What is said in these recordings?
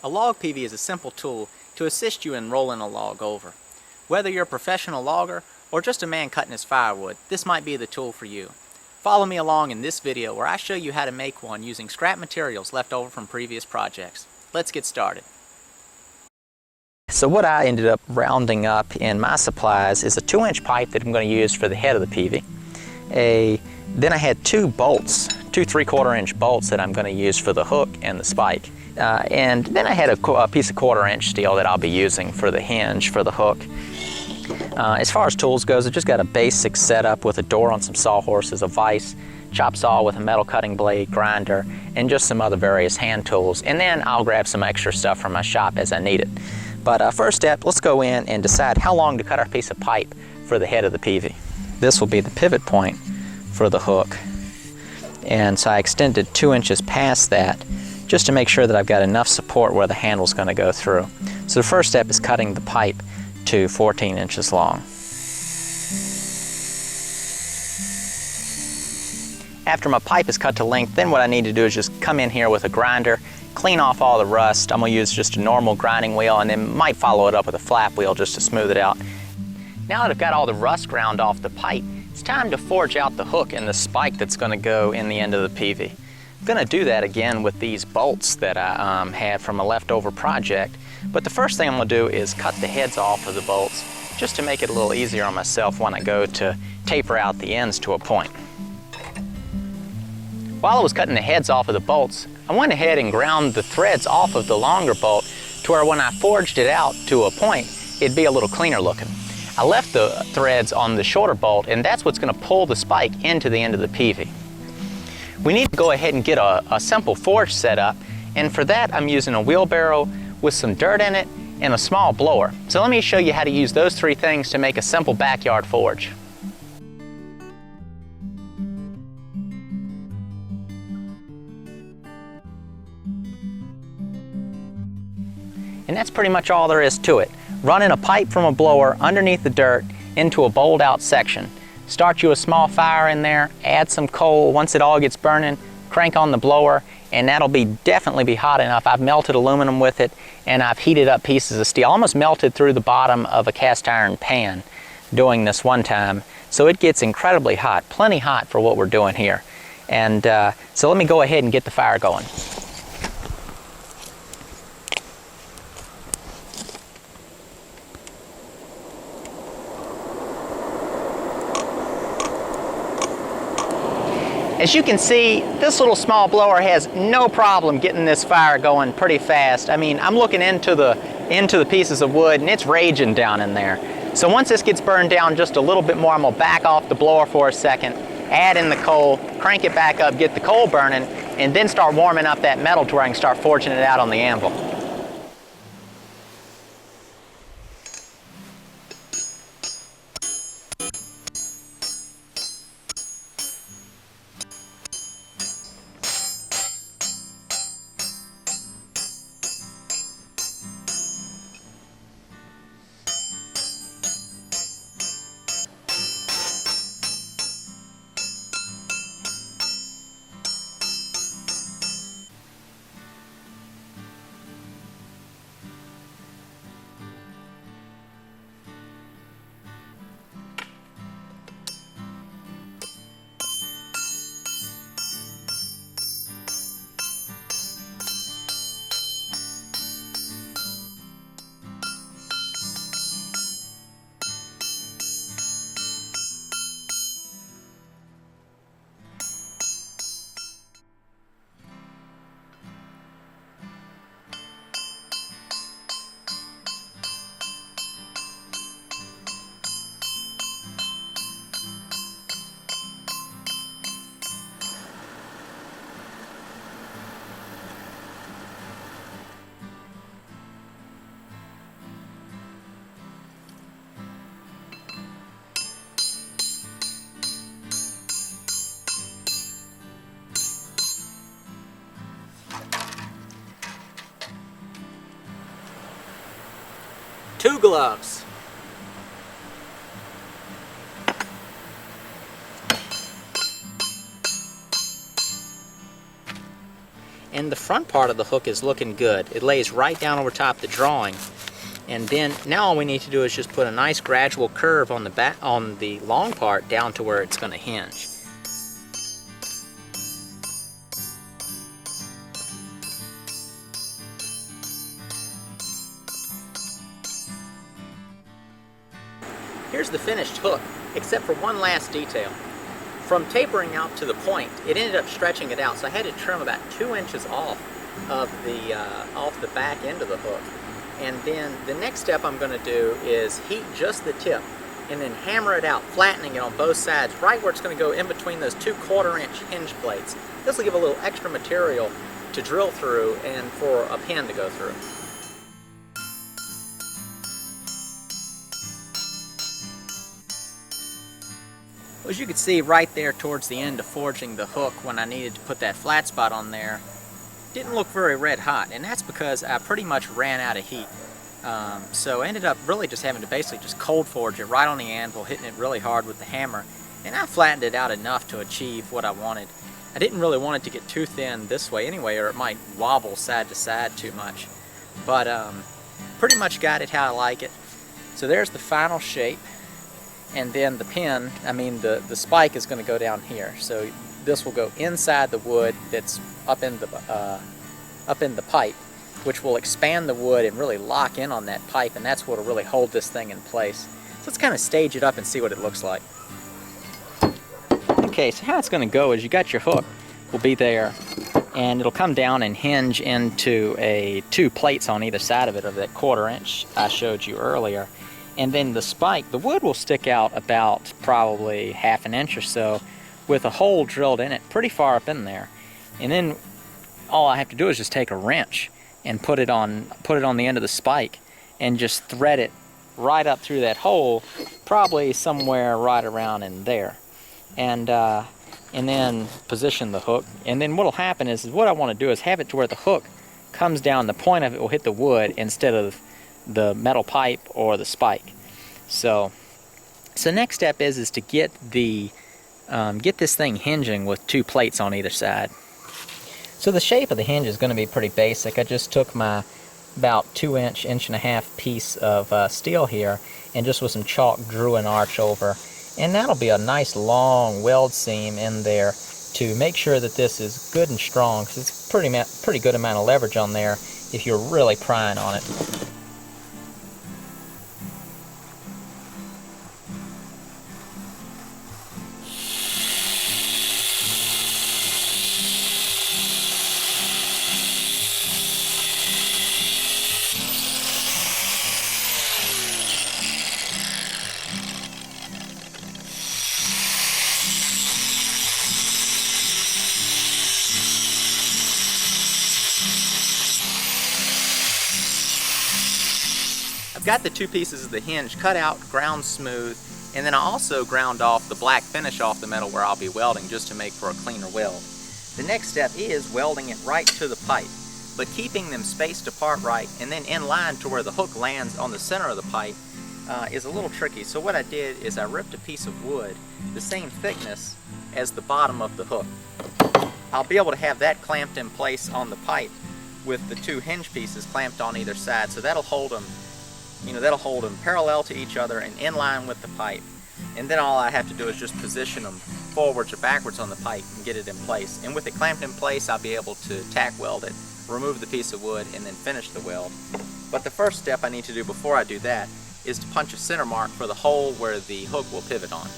A log peavey is a simple tool to assist you in rolling a log over. Whether you're a professional logger or just a man cutting his firewood, this might be the tool for you. Follow me along in this video where I show you how to make one using scrap materials left over from previous projects. Let's get started. So what I ended up rounding up in my supplies is a 2-inch pipe that I'm going to use for the head of the peavey. Then I had two bolts, two 3/4-inch bolts that I'm going to use for the hook and the spike. And then I had a piece of 1/4-inch steel that I'll be using for the hinge for the hook. As far as tools goes, I've just got a basic setup with a door on some sawhorses, a vise, chop saw with a metal cutting blade, grinder, and just some other various hand tools. And then I'll grab some extra stuff from my shop as I need it. But first step, let's go in and decide how long to cut our piece of pipe for the head of the peavey. This will be the pivot point for the hook. And so I extended 2 inches past that just to make sure that I've got enough support where the handle's going to go through. So the first step is cutting the pipe to 14 inches long. After my pipe is cut to length, then what I need to do is just come in here with a grinder, clean off all the rust. I'm going to use just a normal grinding wheel and then might follow it up with a flap wheel just to smooth it out. Now that I've got all the rust ground off the pipe, it's time to forge out the hook and the spike that's going to go in the end of the peavey. I'm going to do that again with these bolts that I had from a leftover project. But the first thing I'm going to do is cut the heads off of the bolts just to make it a little easier on myself when I go to taper out the ends to a point. While I was cutting the heads off of the bolts, I went ahead and ground the threads off of the longer bolt to where when I forged it out to a point, it'd be a little cleaner looking. I left the threads on the shorter bolt, and that's what's going to pull the spike into the end of the peavey. We need to go ahead and get a simple forge set up, and for that I'm using a wheelbarrow with some dirt in it and a small blower. So let me show you how to use those three things to make a simple backyard forge. And that's pretty much all there is to it. Running a pipe from a blower underneath the dirt into a bowled out section. Start you a small fire in there, add some coal. Once it all gets burning, crank on the blower, and that'll definitely be hot enough. I've melted aluminum with it, and I've heated up pieces of steel. Almost melted through the bottom of a cast iron pan doing this one time. So it gets incredibly hot, plenty hot for what we're doing here. And so let me go ahead and get the fire going. As you can see, this little small blower has no problem getting this fire going pretty fast. I mean, I'm looking into the pieces of wood and it's raging down in there. So once this gets burned down just a little bit more, I'm gonna back off the blower for a second, add in the coal, crank it back up, get the coal burning, and then start warming up that metal to where I can start forging it out on the anvil. Two gloves. And the front part of the hook is looking good. It lays right down over top the drawing. And then now all we need to do is just put a nice gradual curve on the back, on the long part, down to where it's going to hinge. Here's the finished hook, except for one last detail. From tapering out to the point, it ended up stretching it out, so I had to trim about 2 inches off of the back end of the hook. And then the next step I'm going to do is heat just the tip and then hammer it out, flattening it on both sides, right where it's going to go in between those 2 1/4-inch hinge plates. This will give a little extra material to drill through and for a pin to go through. Well, as you can see right there towards the end of forging the hook, when I needed to put that flat spot on there, didn't look very red hot, and that's because I pretty much ran out of heat. So I ended up really just having to basically just cold forge it right on the anvil, hitting it really hard with the hammer, and I flattened it out enough to achieve what I wanted. I didn't really want it to get too thin this way anyway, or it might wobble side to side too much. But pretty much got it how I like it. So there's the final shape. And then the pin, the spike is going to go down here. So this will go inside the wood that's up in the pipe, which will expand the wood and really lock in on that pipe, and that's what will really hold this thing in place. So let's kind of stage it up and see what it looks like. Okay, so how it's going to go is you got your hook will be there, and it'll come down and hinge into 2 plates on either side of it, of that 1/4-inch I showed you earlier. And then the spike, the wood will stick out about probably 1/2 inch or so with a hole drilled in it pretty far up in there. And then all I have to do is just take a wrench and put it on the end of the spike and just thread it right up through that hole, probably somewhere right around in there. And then position the hook. And then what'll happen is what I want to do is have it to where the hook comes down, the point of it will hit the wood instead of the metal pipe or the spike. So next step is to get this thing hinging with 2 plates on either side. So the shape of the hinge is going to be pretty basic. I just took my about 2-inch, 1.5-inch piece of steel here and just with some chalk drew an arch over, and that'll be a nice long weld seam in there to make sure that this is good and strong, because it's pretty good amount of leverage on there if you're really prying on it. I've got the 2 pieces of the hinge cut out, ground smooth, and then I also ground off the black finish off the metal where I'll be welding, just to make for a cleaner weld. The next step is welding it right to the pipe, but keeping them spaced apart right and then in line to where the hook lands on the center of the pipe is a little tricky. So what I did is I ripped a piece of wood the same thickness as the bottom of the hook. I'll be able to have that clamped in place on the pipe with the 2 hinge pieces clamped on either side, so that'll hold them parallel to each other and in line with the pipe. And then all I have to do is just position them forwards or backwards on the pipe and get it in place. And with it clamped in place, I'll be able to tack weld it, remove the piece of wood, and then finish the weld. But the first step I need to do before I do that is to punch a center mark for the hole where the hook will pivot on.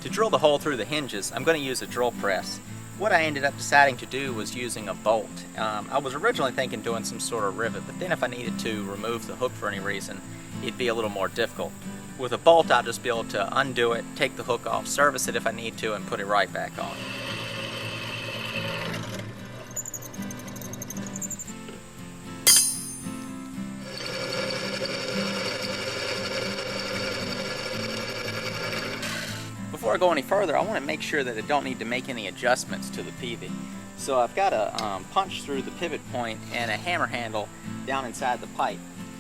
To drill the hole through the hinges, I'm going to use a drill press. What I ended up deciding to do was using a bolt. I was originally thinking doing some sort of rivet, but then if I needed to remove the hook for any reason, it'd be a little more difficult. With a bolt, I'll just be able to undo it, take the hook off, service it if I need to, and put it right back on. Before I go any further, I want to make sure that I don't need to make any adjustments to the Peavey. So I've got a punch through the pivot point and a hammer handle down inside the pipe.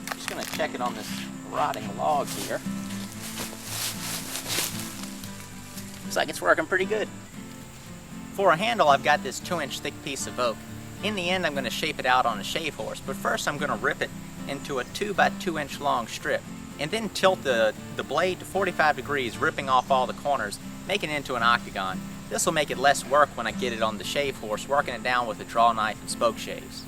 I'm just going to check it on this rotting log here. Looks like it's working pretty good. For a handle, I've got this 2-inch thick piece of oak. In the end, I'm going to shape it out on a shave horse, but first I'm going to rip it into a 2 by 2 inch long strip, and then tilt the blade to 45 degrees, ripping off all the corners, making it into an octagon. This will make it less work when I get it on the shave horse, working it down with a draw knife and spoke shaves.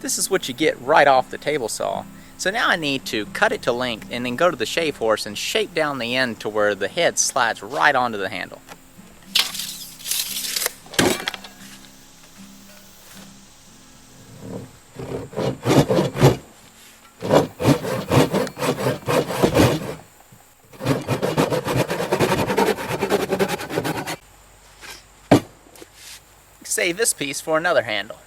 This is what you get right off the table saw. So now I need to cut it to length and then go to the shave horse and shape down the end to where the head slides right onto the handle. Save this piece for another handle.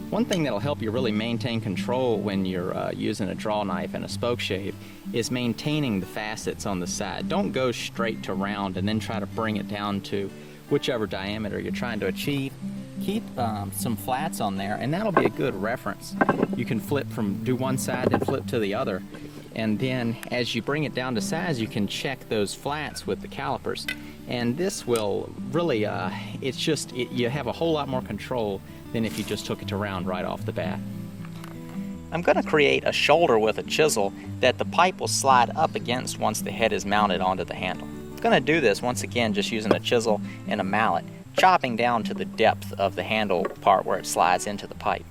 One thing that'll help you really maintain control when you're using a draw knife and a spoke shave is maintaining the facets on the side. Don't go straight to round and then try to bring it down to whichever diameter you're trying to achieve. Keep some flats on there, and that'll be a good reference. You can do one side then flip to the other, and then as you bring it down to size, you can check those flats with the calipers, and this will really you have a whole lot more control than if you just took it to round right off the bat. I'm going to create a shoulder with a chisel that the pipe will slide up against once the head is mounted onto the handle. I'm going to do this once again just using a chisel and a mallet, chopping down to the depth of the handle part where it slides into the pipe.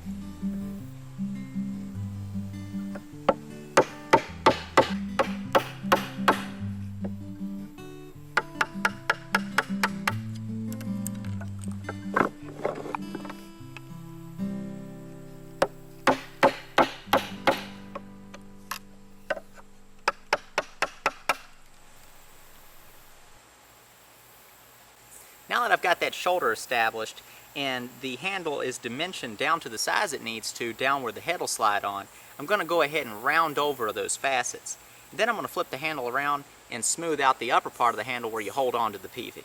Now that I've got that shoulder established and the handle is dimensioned down to the size it needs to, down where the head will slide on, I'm going to go ahead and round over those facets. Then I'm going to flip the handle around and smooth out the upper part of the handle where you hold on to the Peavey.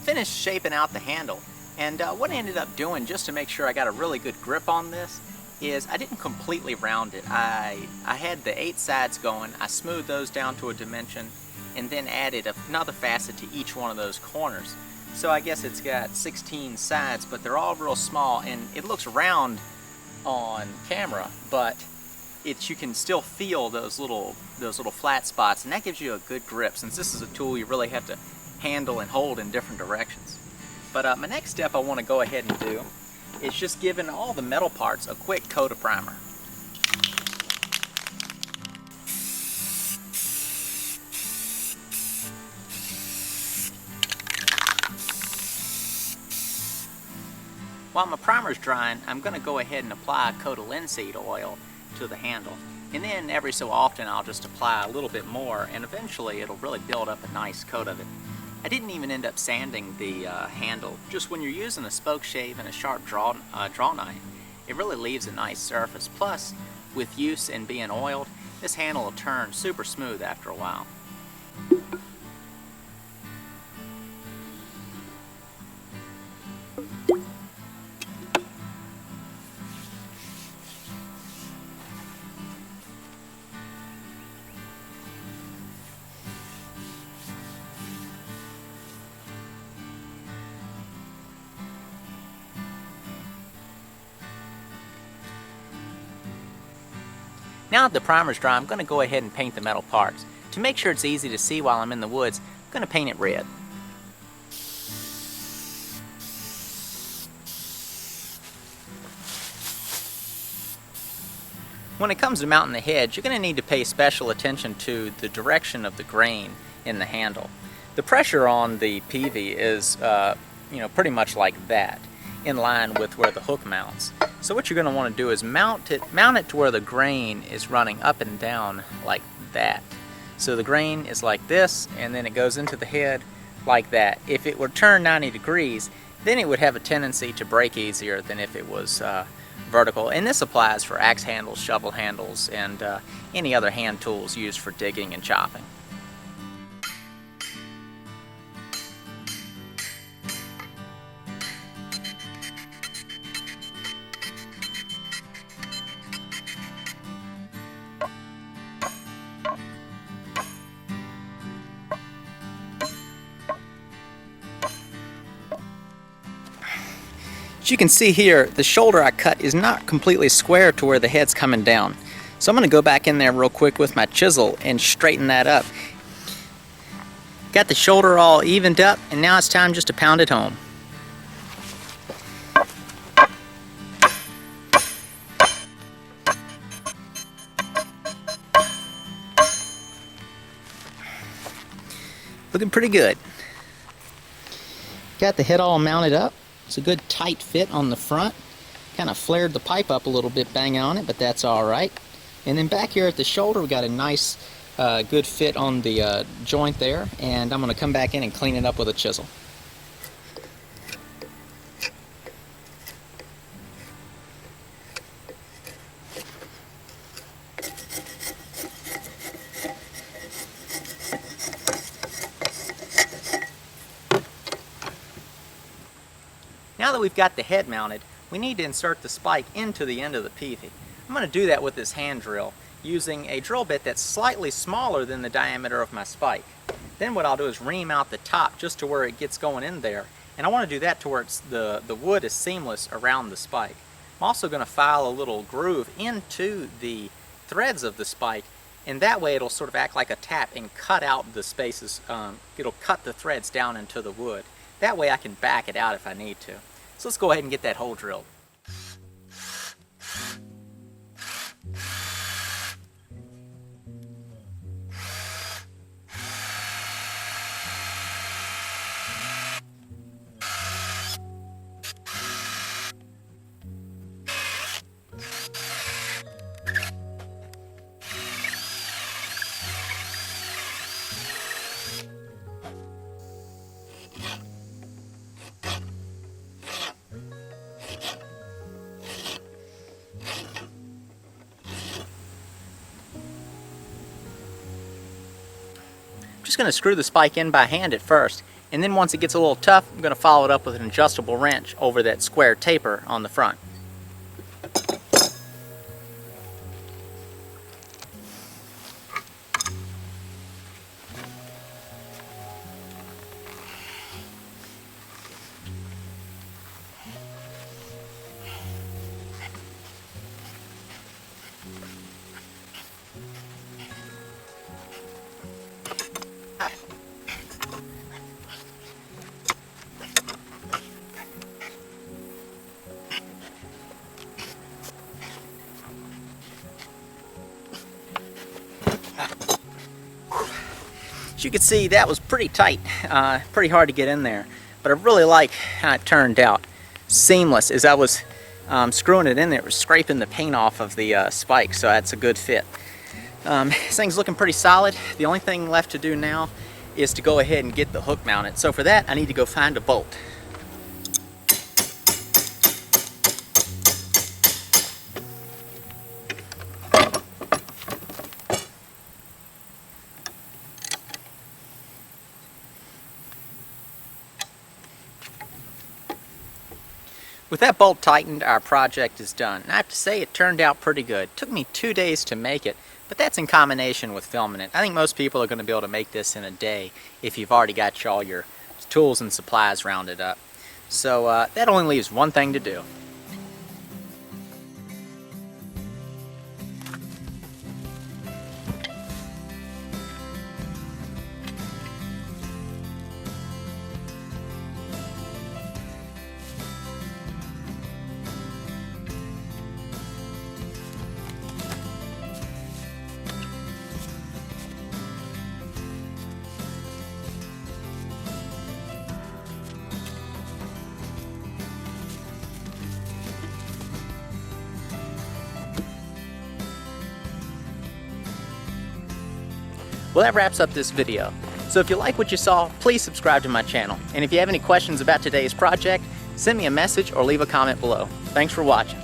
finished shaping out the handle, and what I ended up doing just to make sure I got a really good grip on this is I didn't completely round it. I had the 8 sides going, I smoothed those down to a dimension, and then added another facet to each one of those corners. So I guess it's got 16 sides, but they're all real small, and it looks round on camera, but you can still feel those little flat spots, and that gives you a good grip, since this is a tool you really have to handle and hold in different directions. But my next step I want to go ahead and do is just giving all the metal parts a quick coat of primer. While my primer is drying, I'm going to go ahead and apply a coat of linseed oil to the handle. And then every so often I'll just apply a little bit more, and eventually it'll really build up a nice coat of it. I didn't even end up sanding the handle. Just when you're using a spoke shave and a sharp draw knife, it really leaves a nice surface. Plus, with use and being oiled, this handle will turn super smooth after a while. Now that the primer's dry, I'm going to go ahead and paint the metal parts. To make sure it's easy to see while I'm in the woods, I'm going to paint it red. When it comes to mounting the head, you're going to need to pay special attention to the direction of the grain in the handle. The pressure on the Peavey is pretty much like that, in line with where the hook mounts. So what you're going to want to do is mount it to where the grain is running up and down like that. So the grain is like this, and then it goes into the head like that. If it were turned 90 degrees, then it would have a tendency to break easier than if it was vertical. And this applies for axe handles, shovel handles, and any other hand tools used for digging and chopping. As you can see here, the shoulder I cut is not completely square to where the head's coming down. So I'm going to go back in there real quick with my chisel and straighten that up. Got the shoulder all evened up, and now it's time just to pound it home. Looking pretty good. Got the head all mounted up. It's a good tight fit on the front. Kind of flared the pipe up a little bit banging on it, but that's alright. And then back here at the shoulder, we got a nice good fit on the joint there, and I'm going to come back in and clean it up with a chisel. Now that we've got the head mounted, we need to insert the spike into the end of the Peavey. I'm going to do that with this hand drill, using a drill bit that's slightly smaller than the diameter of my spike. Then what I'll do is ream out the top just to where it gets going in there, and I want to do that to where the wood is seamless around the spike. I'm also going to file a little groove into the threads of the spike, and that way it'll sort of act like a tap and cut out the spaces. It'll cut the threads down into the wood. That way I can back it out if I need to. So let's go ahead and get that hole drilled. Just going to screw the spike in by hand at first, And then once it gets a little tough, I'm going to follow it up with an adjustable wrench over that square taper on the front. As you can see, that was pretty tight, pretty hard to get in there, but I really like how it turned out. Seamless. As I was screwing it in there, it was scraping the paint off of the spike, so that's a good fit. This thing's looking pretty solid. The only thing left to do now is to go ahead and get the hook mounted. So for that, I need to go find a bolt. With that bolt tightened, our project is done. And I have to say, it turned out pretty good. It took me 2 days to make it, but that's in combination with filming it. I think most people are going to be able to make this in a day if you've already got all your tools and supplies rounded up. So that only leaves one thing to do. Well, that wraps up this video. So if you like what you saw, please subscribe to my channel. And if you have any questions about today's project, send me a message or leave a comment below. Thanks for watching.